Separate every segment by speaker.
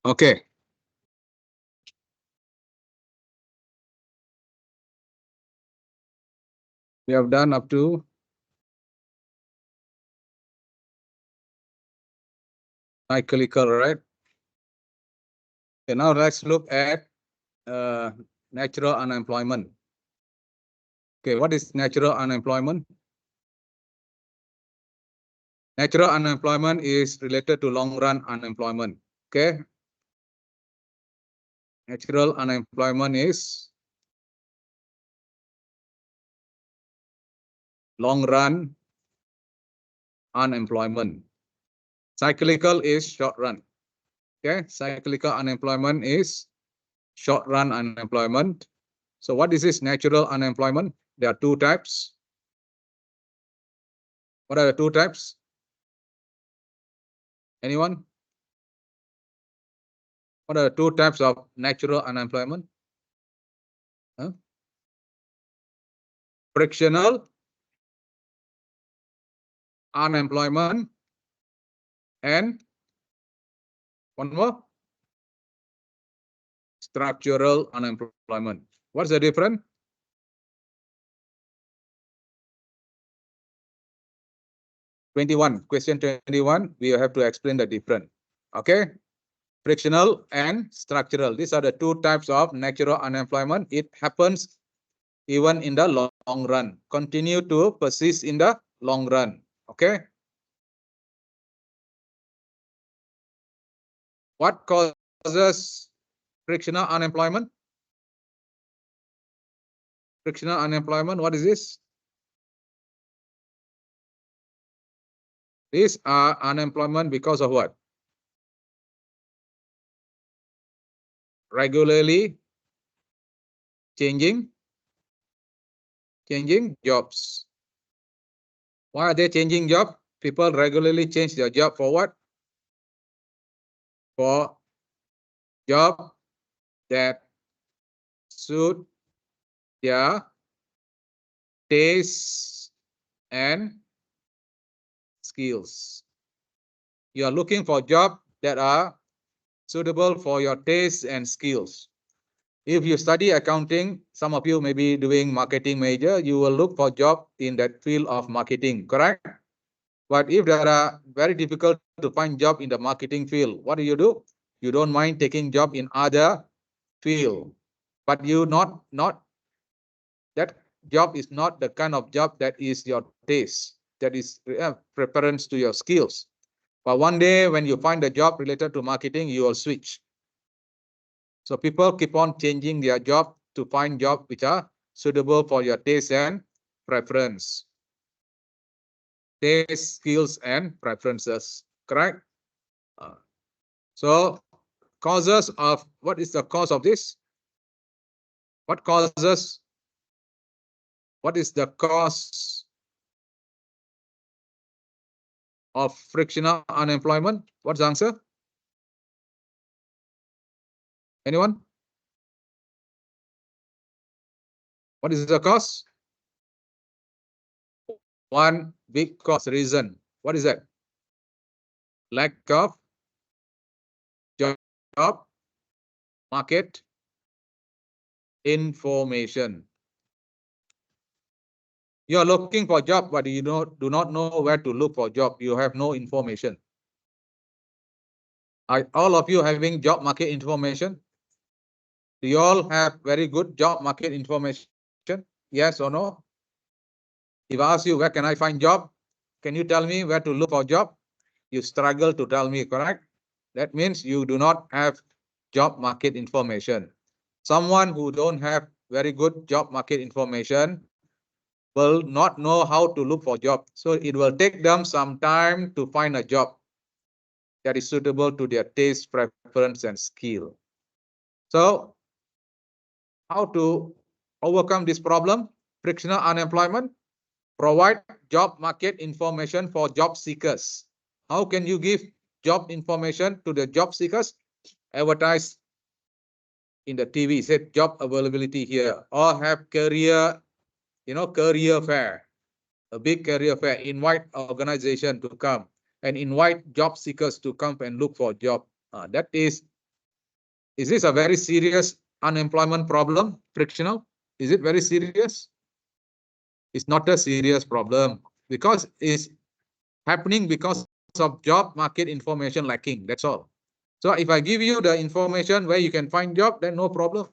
Speaker 1: Okay. We have done up to cyclical, right? Okay, now let's look at natural unemployment. Okay, what is natural unemployment? Natural unemployment is related to long run unemployment. Okay. Natural unemployment is long run unemployment. Cyclical is short run. Okay. Cyclical unemployment is short run unemployment. So what is this natural unemployment? There are two types. What are the two types? Anyone? What are the two types of natural unemployment? Huh? Frictional unemployment and one more, structural unemployment. What's the difference? Question 21, we have to explain the difference. Okay. Frictional and structural. These are the two types of natural unemployment. It happens even in the long run. Continue to persist in the long run. Okay. What causes frictional unemployment? Frictional unemployment, what is this? These are unemployment because of what? Regularly changing jobs. Why are they changing job? People regularly change their job for what? For job that suit their tastes and skills. You are looking for jobs that are suitable for your tastes and skills. If you study accounting, some of you may be doing marketing major, you will look for job in that field of marketing, correct? But if there are very difficult to find job in the marketing field, what do? You don't mind taking job in other field, but you not that job is not the kind of job that is your taste, that is preference to your skills. But one day when you find a job related to marketing, you will switch. So people keep on changing their job to find jobs which are suitable for your taste and preference. Taste, skills, and preferences, correct? So causes of, what is the cause of this? What causes? What is the cause of frictional unemployment? What's the answer? Anyone? What is the cause? One big cause reason. What is that? Lack of job market information. You are looking for job, but you do not know where to look for job. You have no information. Are all of you having job market information? Do you all have very good job market information? Yes or no? If I ask you, where can I find job? Can you tell me where to look for job? You struggle to tell me, correct? That means you do not have job market information. Someone who don't have very good job market information will not know how to look for job. So it will take them some time to find a job that is suitable to their taste, preference, and skill. So how to overcome this problem? Frictional unemployment. Provide job market information for job seekers. How can you give job information to the job seekers? Advertise in the TV, said job availability here, or have career, career fair, a big career fair, invite organization to come and invite job seekers to come and look for job. That is Is this a very serious unemployment problem? Frictional? Is it very serious? It's not a serious problem because it's happening because of job market information lacking. That's all. So if I give you the information where you can find job, then no problem.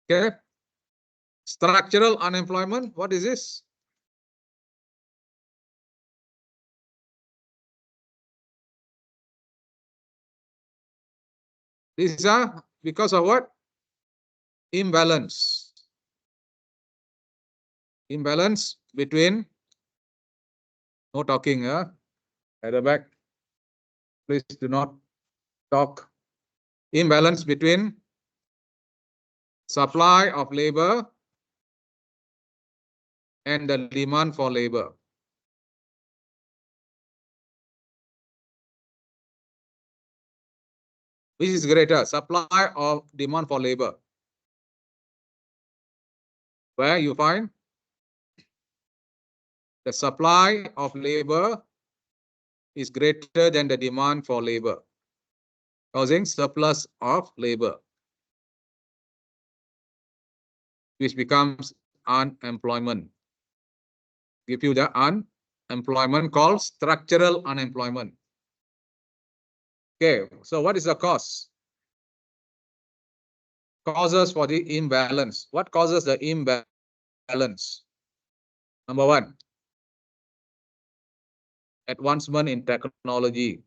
Speaker 1: Okay. Structural unemployment. What is this? These are because of what? Imbalance. Imbalance between, no talking, at the back. Please do not talk. Imbalance between supply of labor and the demand for labor. Which is greater, supply or demand for labor? Where you find the supply of labor is greater than the demand for labor, causing surplus of labor, which becomes unemployment. Give you the unemployment called structural unemployment. Okay, so what is the cause? Causes for the imbalance. What causes the imbalance? Number one, advancement in technology.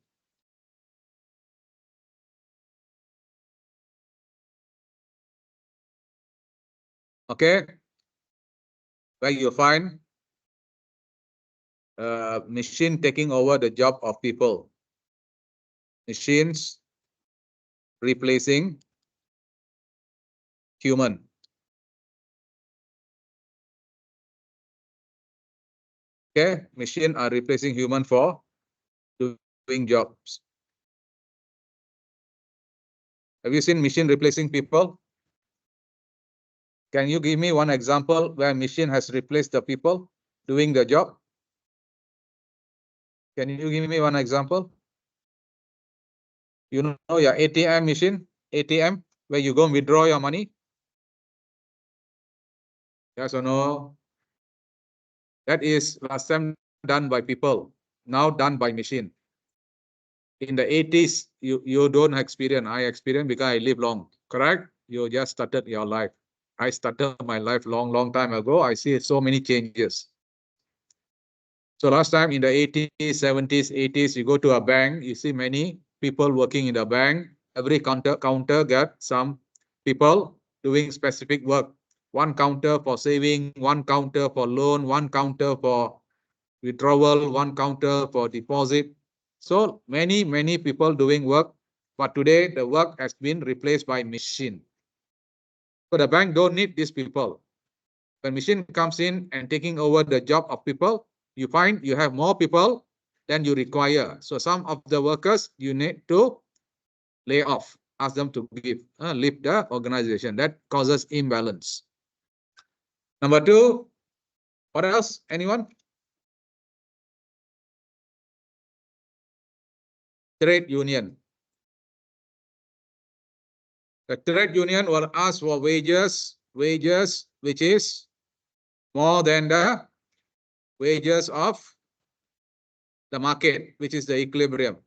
Speaker 1: Okay, where you find machine taking over the job of people. Machines replacing human. Okay, machine are replacing human for doing jobs. Have you seen machine replacing people? Can you give me one example where machine has replaced the people doing the job? Can you give me one example? You know your ATM machine, ATM, where you go and withdraw your money? Yes or no? That is last time done by people, now done by machine. In the 80s, you don't experience. I experience because I live long, correct? You just started your life. I started my life long time ago. I see so many changes. So last time in the 80s, 70s, 80s, you go to a bank, you see many people working in the bank. Every counter got some people doing specific work. One counter for saving, one counter for loan, one counter for withdrawal, one counter for deposit. So many people doing work, but today the work has been replaced by machine. So the bank don't need these people. When machine comes in and taking over the job of people, you find you have more people than you require. So some of the workers you need to lay off, ask them to leave the organization. That causes imbalance. Number two, what else? Anyone? Trade union. The trade union will ask for wages which is more than the wages of the market, which is the equilibrium.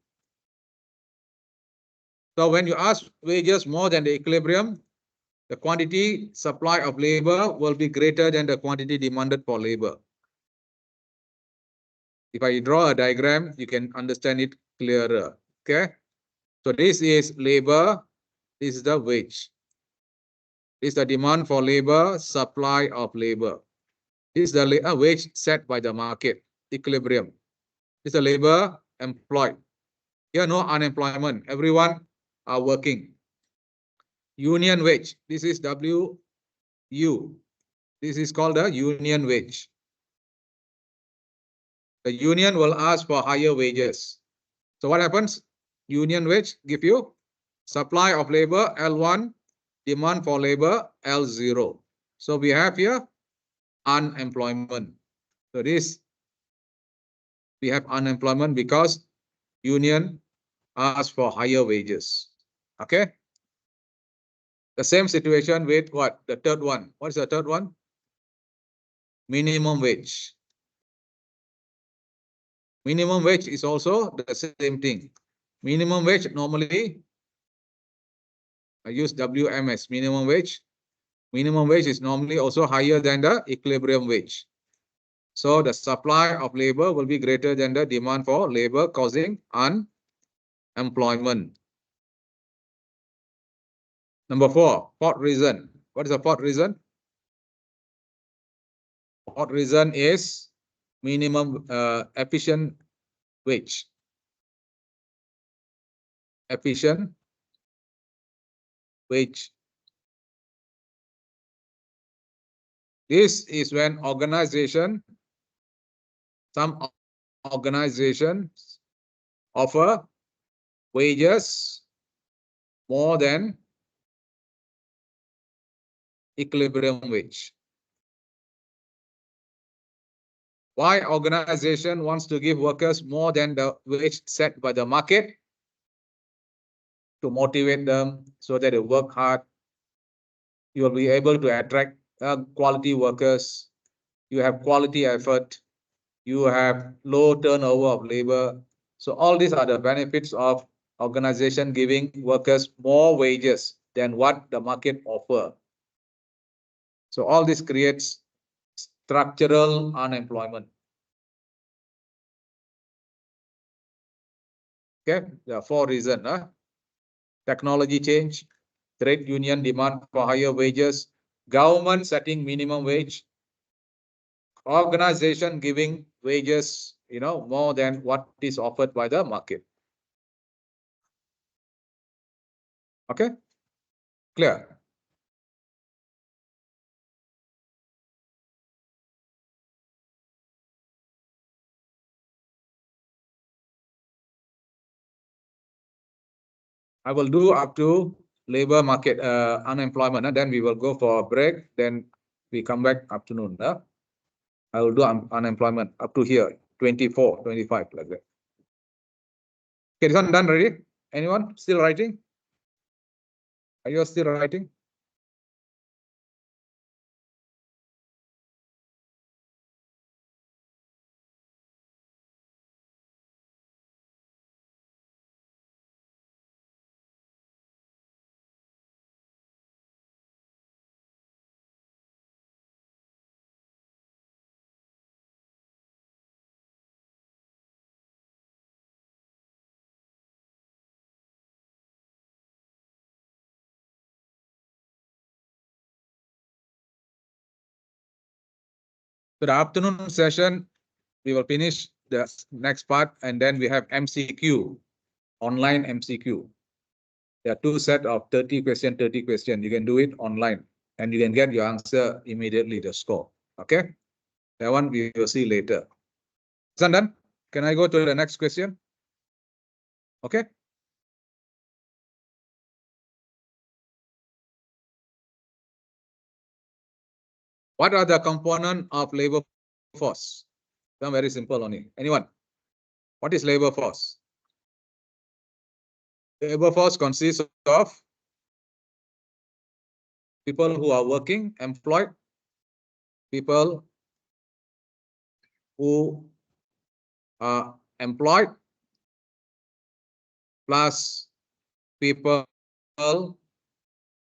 Speaker 1: So when you ask wages more than the equilibrium, the quantity supply of labor will be greater than the quantity demanded for labor. If I draw a diagram, you can understand it clearer. Okay. So this is labor. This is the wage. This is the demand for labor, supply of labor. This is the wage set by the market, equilibrium. This is the labor employed. Here, no unemployment. Everyone are working. Union wage. This is WU. This is called the union wage. The union will ask for higher wages. So what happens? Union wage give you supply of labor L1, demand for labor L0. So we have here unemployment. So this we have unemployment because union asks for higher wages. Okay. The same situation with what? The third one. What is the third one? Minimum wage. Minimum wage is also the same thing. Minimum wage normally, I use WMS, minimum wage. Minimum wage is normally also higher than the equilibrium wage. So the supply of labor will be greater than the demand for labor, causing unemployment. Number 4, fourth reason. What is the fourth reason? Fourth reason is minimum efficient wage. Efficient wage. This is when some organizations offer wages more than equilibrium wage. Why organization wants to give workers more than the wage set by the market? To motivate them so that they work hard. You will be able to attract quality workers. You have quality effort. You have low turnover of labor. So all these are the benefits of organization giving workers more wages than what the market offer. So all this creates structural unemployment. Okay, there are 4 reasons. Technology change, trade union demand for higher wages, government setting minimum wage, organization giving wages, more than what is offered by the market. Okay, clear? I will do up to labor market unemployment, and then we will go for a break. Then we come back afternoon. I will do unemployment up to here, 24, 25, like that. Okay, this one done already? Anyone still writing? Are you still writing? So the afternoon session, we will finish the next part, and then we have MCQ, online MCQ. There are 2 sets of 30 questions, 30 questions. You can do it online, and you can get your answer immediately, the score. Okay? That one we will see later. Is that done? Can I go to the next question? Okay. What are the components of labor force? Very simple only. Anyone? What is labor force? Labor force consists of people who are working, employed, people who are employed, plus people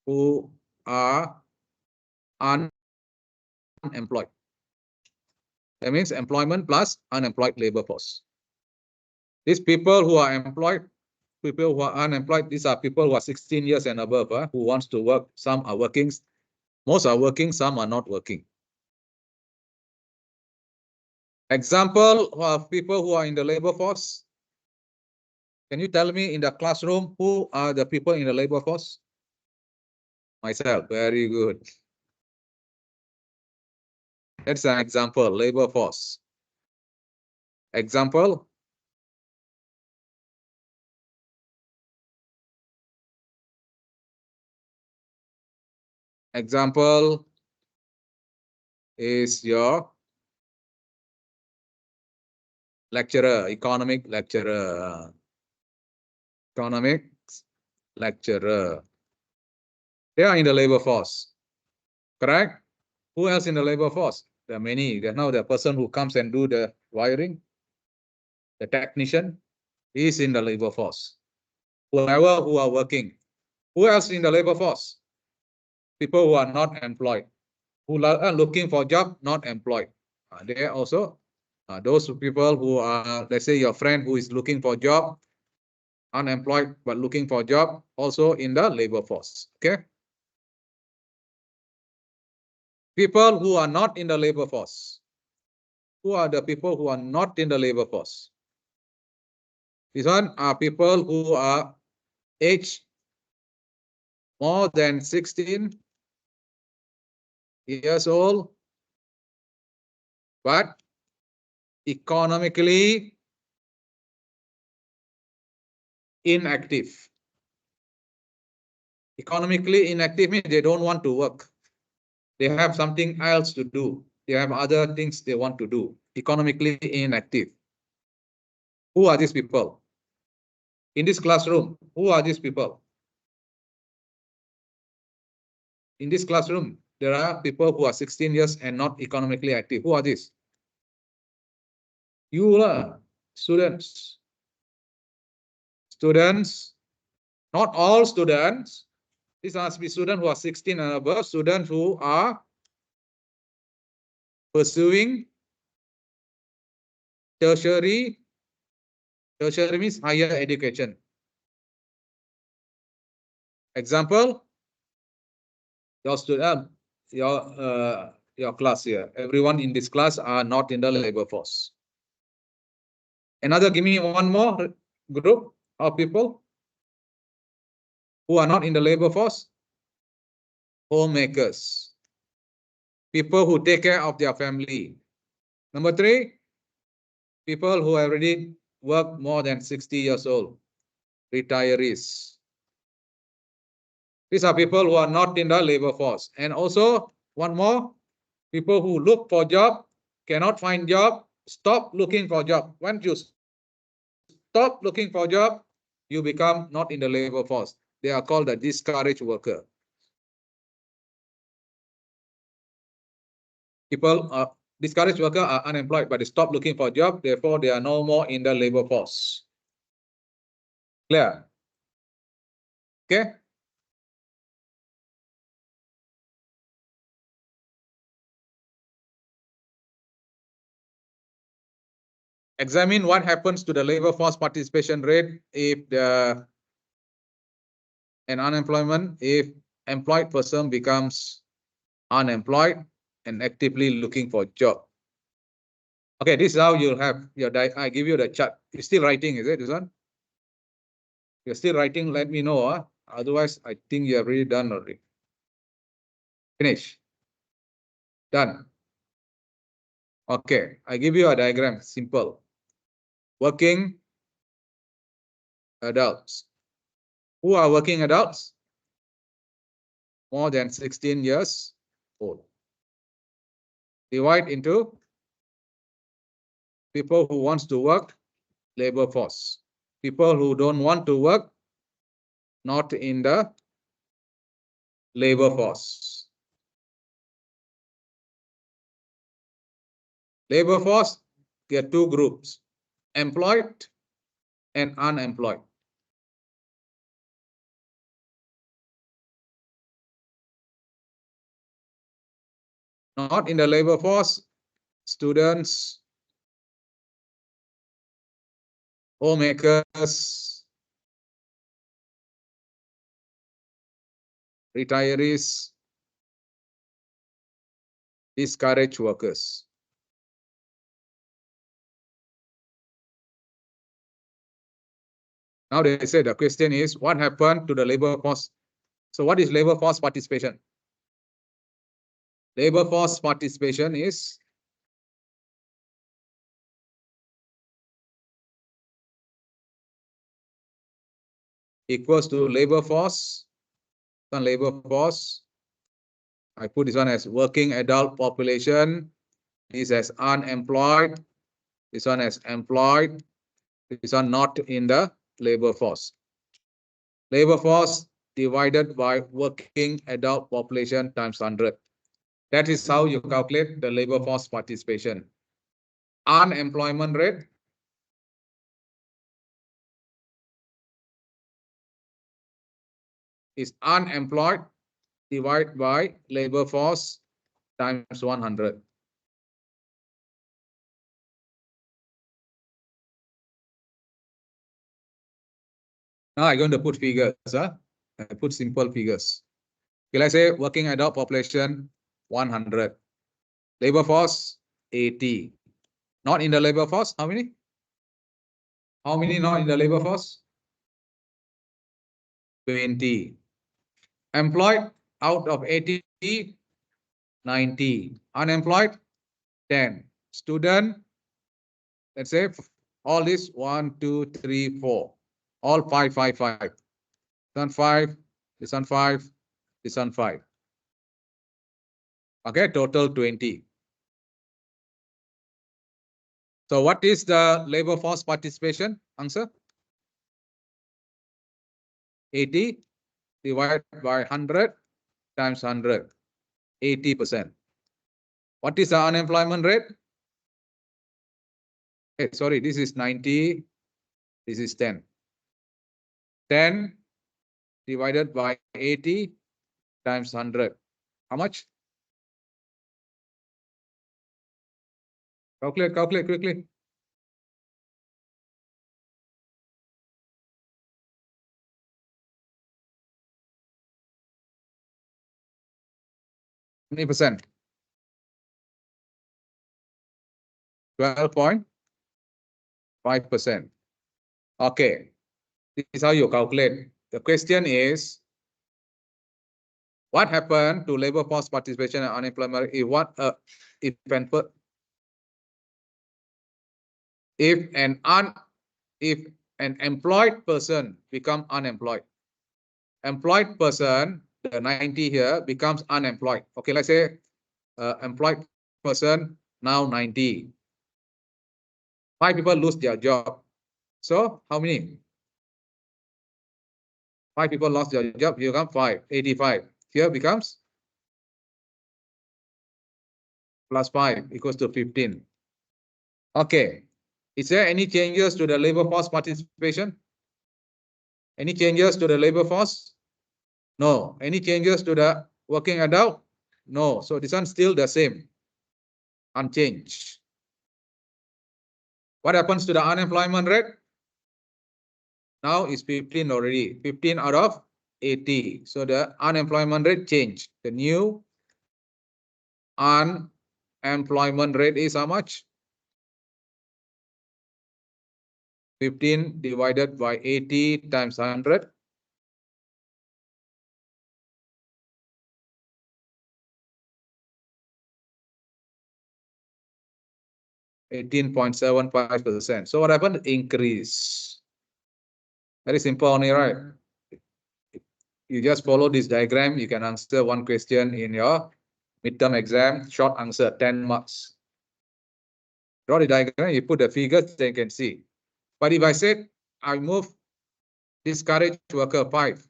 Speaker 1: who are unemployed. That means employment plus unemployed labor force. These people who are employed, people who are unemployed, these are people who are 16 years and above, who wants to work. Some are working, most are working, some are not working. Example of people who are in the labor force. Can you tell me in the classroom who are the people in the labor force? Myself, very good. That's an example, labor force. Example. Example is your lecturer, economic lecturer. Economics lecturer. They are in the labor force. Correct? Who else in the labor force? There are many. There's now the person who comes and do the wiring, the technician, is in the labor force. Whoever who are working. Who else in the labor force? People who are not employed, who are looking for job, not employed. They are also those people who are, let's say, your friend who is looking for job, unemployed but looking for job, also in the labor force. Okay. People who are not in the labor force. Who are the people who are not in the labor force? These one are people who are aged more than 16 years old, but economically inactive. Economically inactive means they don't want to work. They have something else to do. They have other things they want to do. Economically inactive. Who are these people? In this classroom, who are these people? In this classroom, there are people who are 16 years and not economically active. Who are these? You are students. Students, not all students. These must be students who are 16 and above, students who are pursuing tertiary. Tertiary means higher education. Example, your student, your class here. Everyone in this class are not in the labor force. Another, give me one more group of people who are not in the labor force. Homemakers. People who take care of their family. Number 3, people who already worked more than 60 years old. Retirees. These are people who are not in the labor force. And also, one more, people who look for job, cannot find job, stop looking for job. Once you stop looking for job, you become not in the labor force. They are called the discouraged worker. People are discouraged worker are unemployed, but they stop looking for job. Therefore, they are no more in the labor force. Clear? Okay. Examine what happens to the labor force participation rate if an unemployment, if employed person becomes unemployed and actively looking for job. Okay, this is how you'll have your I give you the chart. You're still writing, is it this one? You're still writing, let me know. Otherwise, I think you have already done already. Finish. Done. Okay, I give you a diagram, simple. Working adults. Who are working adults? More than 16 years old. Divide into people who wants to work, labor force. People who don't want to work, not in the labor force. Labor force, there are 2 groups, employed and unemployed. Not in the labor force, students, homemakers, retirees, discouraged workers. Now they say the question is, what happened to the labor force? So what is labor force participation? Labor force participation is equals to labor force. Labor force. I put this one as working adult population. This as unemployed. This one as employed. This one not in the labor force. Labor force divided by working adult population times 100. That is how you calculate the labor force participation. Unemployment rate is unemployed divided by labor force times 100. Now I'm going to put figures. I put simple figures. Okay, let's say working adult population 100. Labor force 80. Not in the labor force, how many? How many not in the labor force? 20. Employed out of 80, 90. Unemployed 10. Student, let's say all this 1, 2, 3, 4. All 5, 5, 5. This one 5, this one 5, this one 5. Okay, total 20. So what is the labor force participation? Answer? 80 divided by 100 times 100. 80%. What is the unemployment rate? Hey, sorry, this is 90. This is 10. 10 divided by 80 times 100. How much? Calculate quickly. How many percent? 12.5%. Okay. This is how you calculate. The question is, what happened to labor force participation and unemployment if if an employed person become unemployed? Employed person, the 90 here becomes unemployed. Okay, let's say employed person now 90. 5 people lose their job. So how many? 5 people lost their job. Here comes 5, 85. Here becomes plus 5 equals to 15. Okay. Is there any changes to the labor force participation? Any changes to the labor force? No. Any changes to the working adult? No. So this one's still the same. Unchanged. What happens to the unemployment rate? Now is 15 already. 15 out of 80. So the unemployment rate changed. The new unemployment rate is how much? 15 divided by 80 times 100. 18.75%. So what happened? Increase. Very simple only, right? You just follow this diagram. You can answer one question in your midterm exam. Short answer, 10 marks. Draw the diagram. You put the figures, then you can see. But if I said I move discouraged worker 5.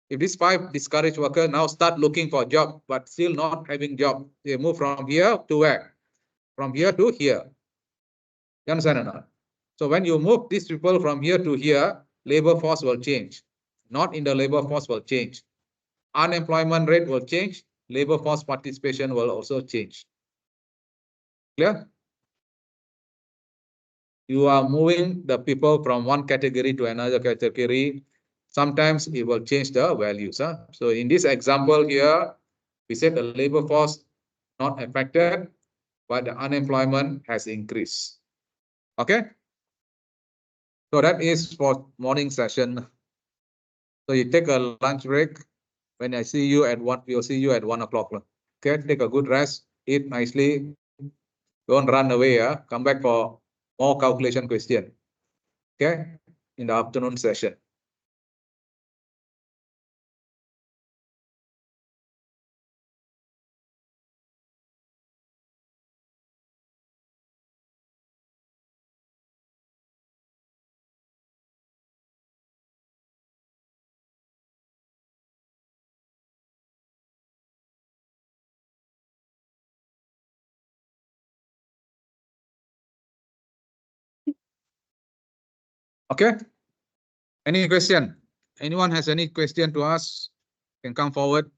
Speaker 1: If this 5 discouraged worker now start looking for a job, but still not having job, they move from here to where? From here to here. You understand or not? So when you move these people from here to here, labor force will change. Not in the labor force will change. Unemployment rate will change. Labor force participation will also change. Clear? You are moving the people from one category to another category. Sometimes it will change the values. So in this example here, we said the labor force not affected, but the unemployment has increased. Okay? So that is for morning session. So you take a lunch break. When I see you at 1, we'll see you at 1 o'clock. Okay, take a good rest, eat nicely. Don't run away. Come back for more calculation question. Okay, in the afternoon session. Okay. Any question? Anyone has any question to ask? Can come forward.